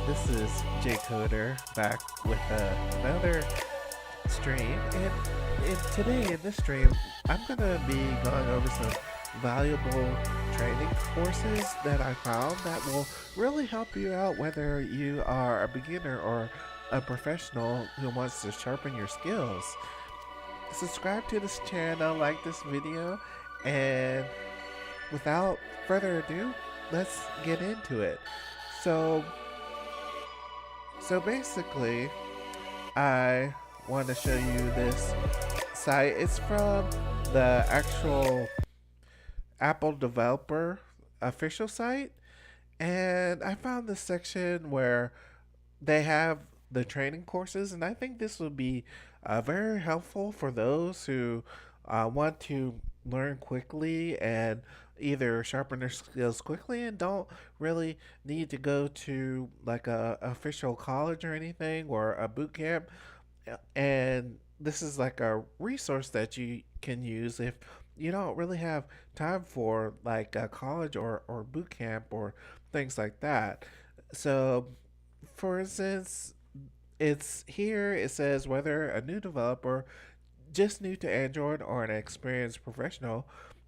This is Coder back with another stream, and today in this stream, I'm gonna be going over some valuable training courses that I found that will really help you out whether you are a beginner or a professional who wants to sharpen your skills. Subscribe to this channel, like this video, and without further ado, let's get into it. So, so basically, I want to show you this site. It's from the actual Apple developer official site, and I found this section where they have the training courses, and I think this would be very helpful for those who want to learn quickly and either sharpen their skills quickly and don't really need to go to like a official college or anything or a boot camp. And this is like a resource that you can use if you don't really have time for like a college or boot camp or things like that. So for instance, it's here, it says whether a new developer just new to Android or an experienced professional,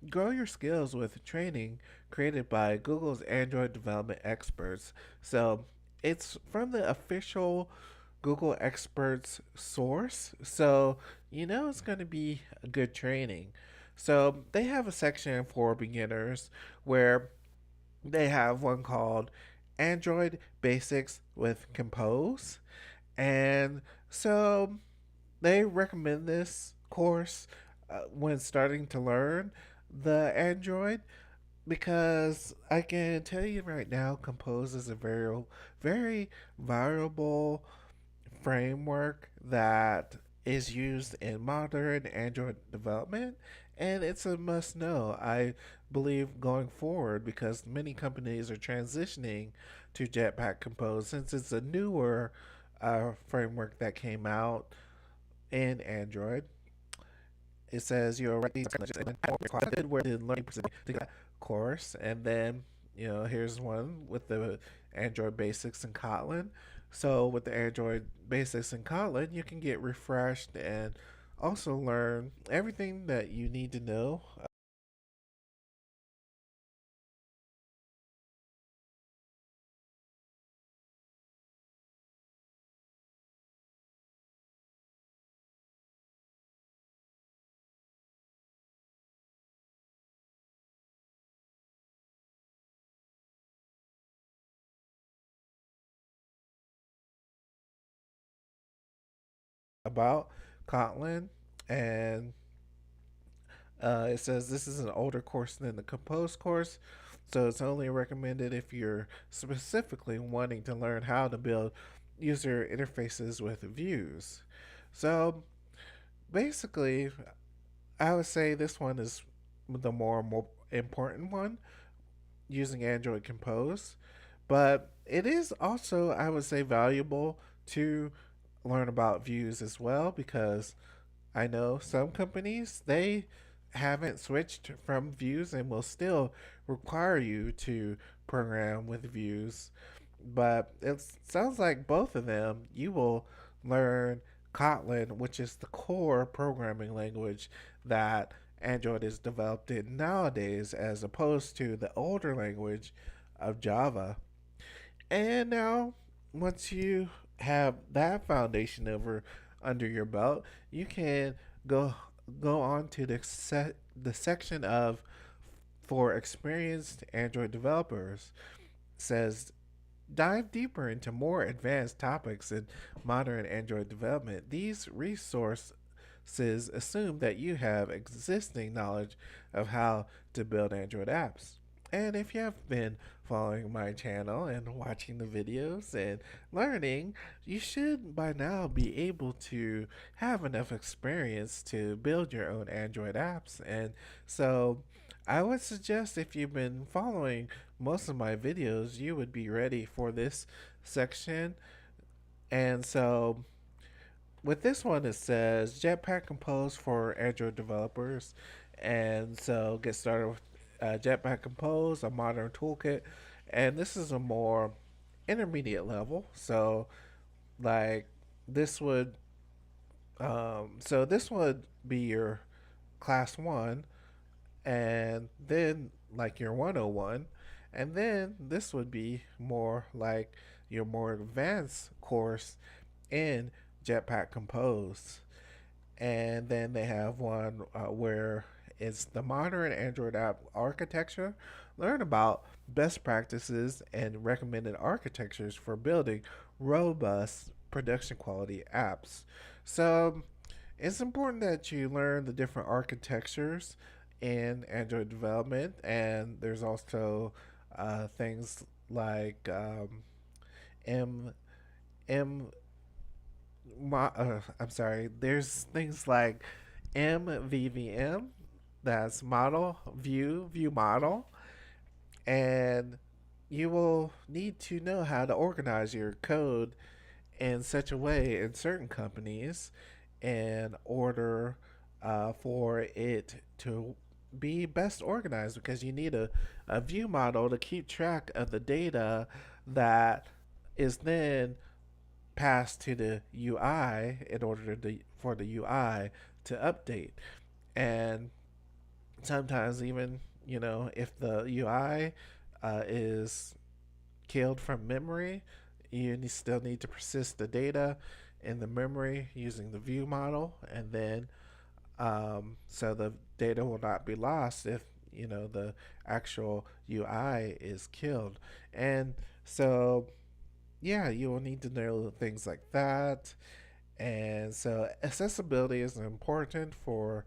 grow your skills with training created by Google's Android development experts. So it's from the official Google experts source. So you know it's going to be a good training. So they have a section for beginners where they have one called Android Basics with Compose. And so they recommend this course when starting to learn the Android because I can tell you right now, Compose is a very variable framework that is used in modern Android development, and it's a must know, I believe, going forward because many companies are transitioning to Jetpack Compose since it's a newer framework that came out in Android. It says you're already good where the learning course, and then here's one with the Android basics in Kotlin. So with the Android basics in Kotlin, you can get refreshed and also learn everything that you need to know about Kotlin. And it says this is an older course than the Compose course, so it's only recommended if you're specifically wanting to learn how to build user interfaces with views. So basically, I would say this one is the more important one using Android Compose, but it is also, I would say, valuable to learn about views as well because I know some companies they haven't switched from views and will still require you to program with views. But it sounds like both of them you will learn Kotlin, which is the core programming language that Android is developed in nowadays, as opposed to the older language of Java. And now, once you have that foundation over under your belt, you can go go on to the section of for experienced Android developers. It says dive deeper into more advanced topics in modern Android development. These resources assume that you have existing knowledge of how to build Android apps. And if you have been following my channel and watching the videos and learning, you should by now be able to have enough experience to build your own Android apps. And so I would suggest if you've been following most of my videos, you would be ready for this section. And so with this one, it says Jetpack Compose for Android developers. And so get started with Jetpack Compose, a modern toolkit. And this is a more intermediate level. So like this would this would be your class 1, and then like your 101, and then this would be more like your more advanced course in Jetpack Compose. And then they have one where it's the modern Android app architecture. Learn about best practices and recommended architectures for building robust production quality apps. So it's important that you learn the different architectures in Android development, and there's also things like M M. I'm sorry. There's things like MVVM, that's model view model, and you will need to know how to organize your code in such a way in certain companies in order for it to be best organized, because you need a view model to keep track of the data that is then passed to the UI in order for the UI to update. And sometimes even, if the UI is killed from memory, you still need to persist the data in the memory using the view model, and then so the data will not be lost if the actual UI is killed. And so yeah, you will need to know things like that. And so accessibility is important for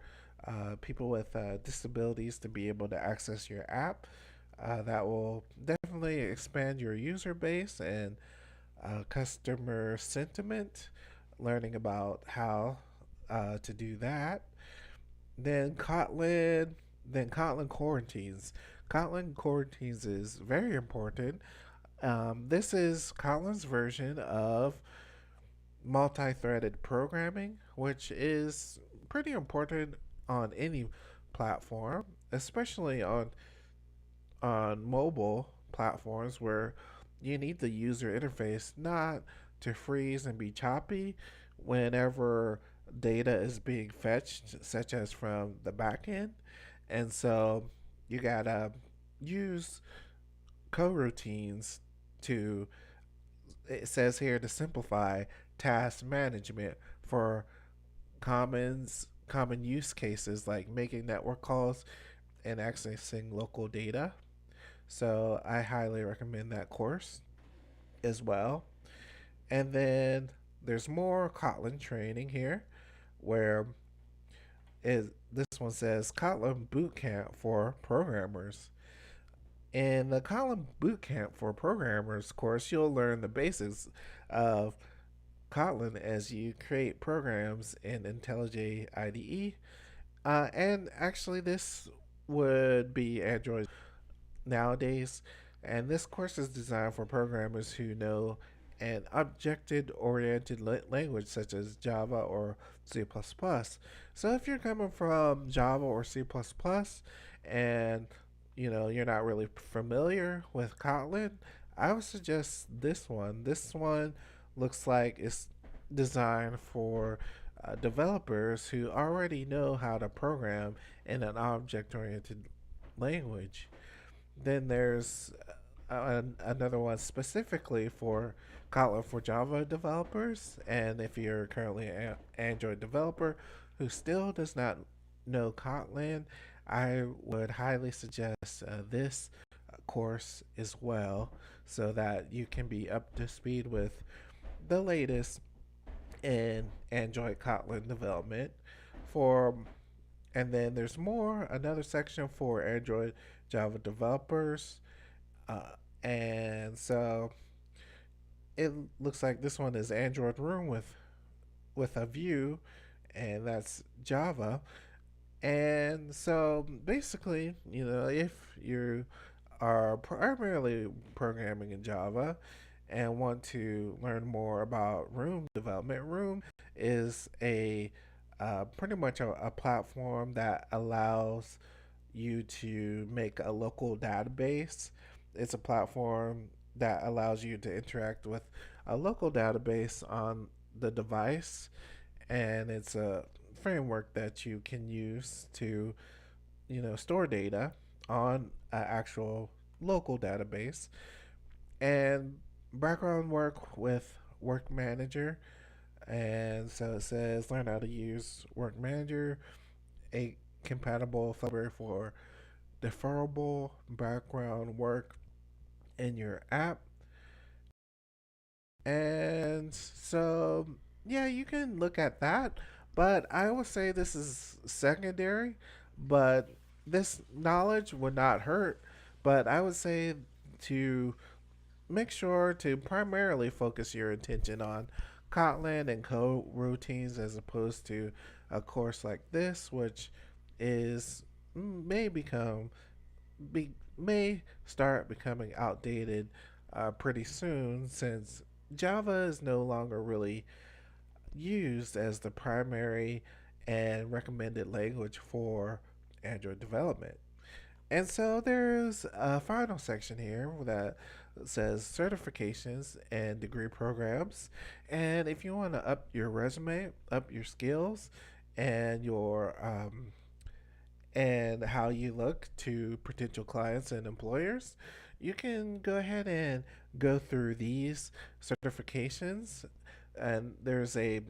people with disabilities to be able to access your app. That will definitely expand your user base and customer sentiment, learning about how to do that. Then Kotlin Coroutines. Kotlin Coroutines is very important. This is Kotlin's version of multi-threaded programming, which is pretty important on any platform, especially on mobile platforms where you need the user interface not to freeze and be choppy whenever data is being fetched, such as from the backend. And so you gotta use coroutines to, it says here, to simplify task management for common use cases like making network calls and accessing local data. So I highly recommend that course as well. And then there's more Kotlin training here, where this one says Kotlin Bootcamp for Programmers. In the Kotlin Bootcamp for Programmers course, you'll learn the basics of Kotlin as you create programs in IntelliJ IDE. And actually, this would be Android nowadays. And this course is designed for programmers who know an object oriented language such as Java or C++. So if you're coming from Java or C++ and you're not really familiar with Kotlin, I would suggest this one. This one looks like it's designed for developers who already know how to program in an object oriented language. Then there's another one specifically for Kotlin for Java developers. And if you're currently an Android developer who still does not know Kotlin, I would highly suggest this course as well, so that you can be up to speed with the latest in Android Kotlin development. For And then there's another section for Android Java developers. And so it looks like this one is Android Room with a view, and that's Java. And so basically, if you are primarily programming in Java and want to learn more about Room development, Room is a pretty much a platform that allows you to make a local database. It's a platform that allows you to interact with a local database on the device, and it's a framework that you can use to store data on an actual local database. And background work with Work Manager, and so it says learn how to use Work Manager, a compatible library for deferrable background work in your app. And so, yeah, you can look at that, but I would say this is secondary, but this knowledge would not hurt. But I would say to make sure to primarily focus your attention on Kotlin and code routines as opposed to a course like this, which is may become be, may start becoming outdated pretty soon, since Java is no longer really used as the primary and recommended language for Android development. And so there's a final section here that says certifications and degree programs. And if you want to up your resume, up your skills, and your and how you look to potential clients and employers, you can go ahead and go through these certifications. And there's a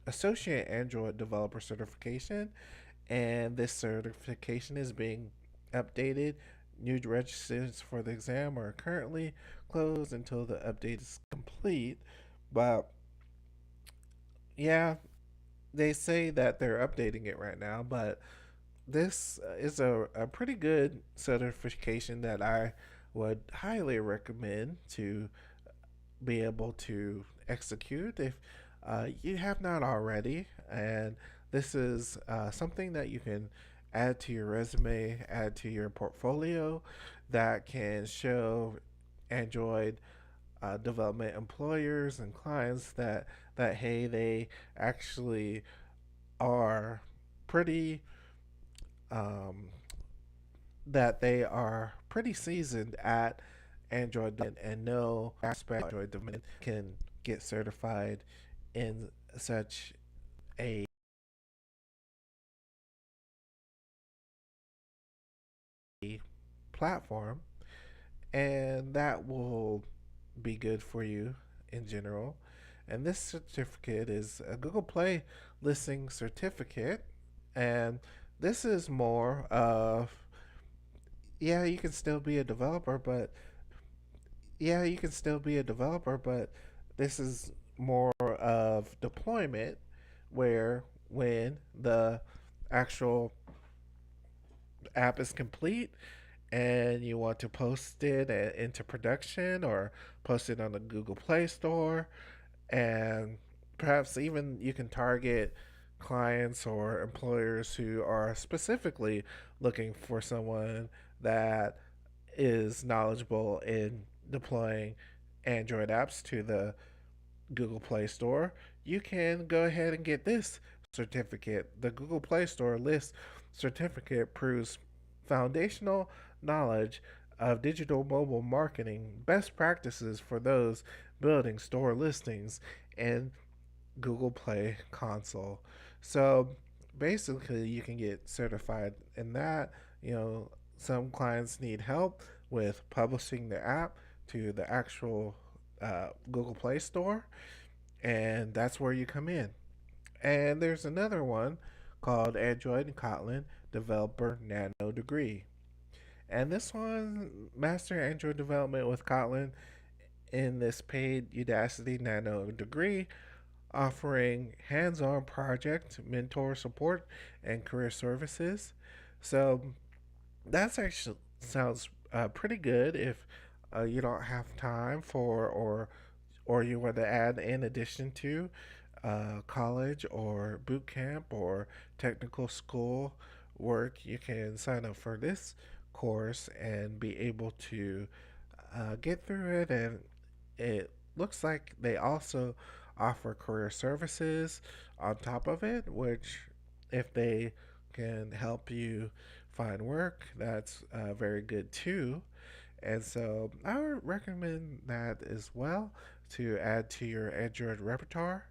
associate Android developer certification, and this certification is being updated. New registers for the exam are currently closed until the update is complete. But yeah, they say that they're updating it right now, but this is a pretty good certification that I would highly recommend to be able to execute if you have not already. And this is something that you can add to your resume, add to your portfolio, that can show Android development employers and clients that hey, they actually are pretty um, that they are pretty seasoned at Android and know aspect of Android development, can get certified in such a platform, and that will be good for you in general. And this certificate is a Google Play listing certificate, and this is more of, yeah, you can still be a developer, but this is more of deployment, where when the actual app is complete and you want to post it into production or post it on the Google Play Store, and perhaps even you can target clients or employers who are specifically looking for someone that is knowledgeable in deploying Android apps to the Google Play Store. You can go ahead and get this certificate. The Google Play Store list certificate proves foundational knowledge of digital mobile marketing, best practices for those building store listings, and Google Play console. So basically, you can get certified in that. Some clients need help with publishing the app to the actual Google Play Store, and that's where you come in. And there's another one called Android Kotlin Developer Nanodegree. And this one, Master Android Development with Kotlin in this paid Udacity Nano degree, offering hands on project, mentor support, and career services. So that's actually sounds pretty good if you don't have time for, or you want to add in addition to college or boot camp or technical school work. You can sign up for this course and be able to get through it. And it looks like they also offer career services on top of it, which, if they can help you find work, that's very good too. And so I would recommend that as well to add to your Android repertoire.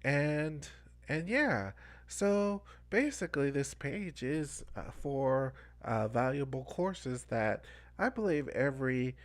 And yeah, so basically this page is for valuable courses that I believe every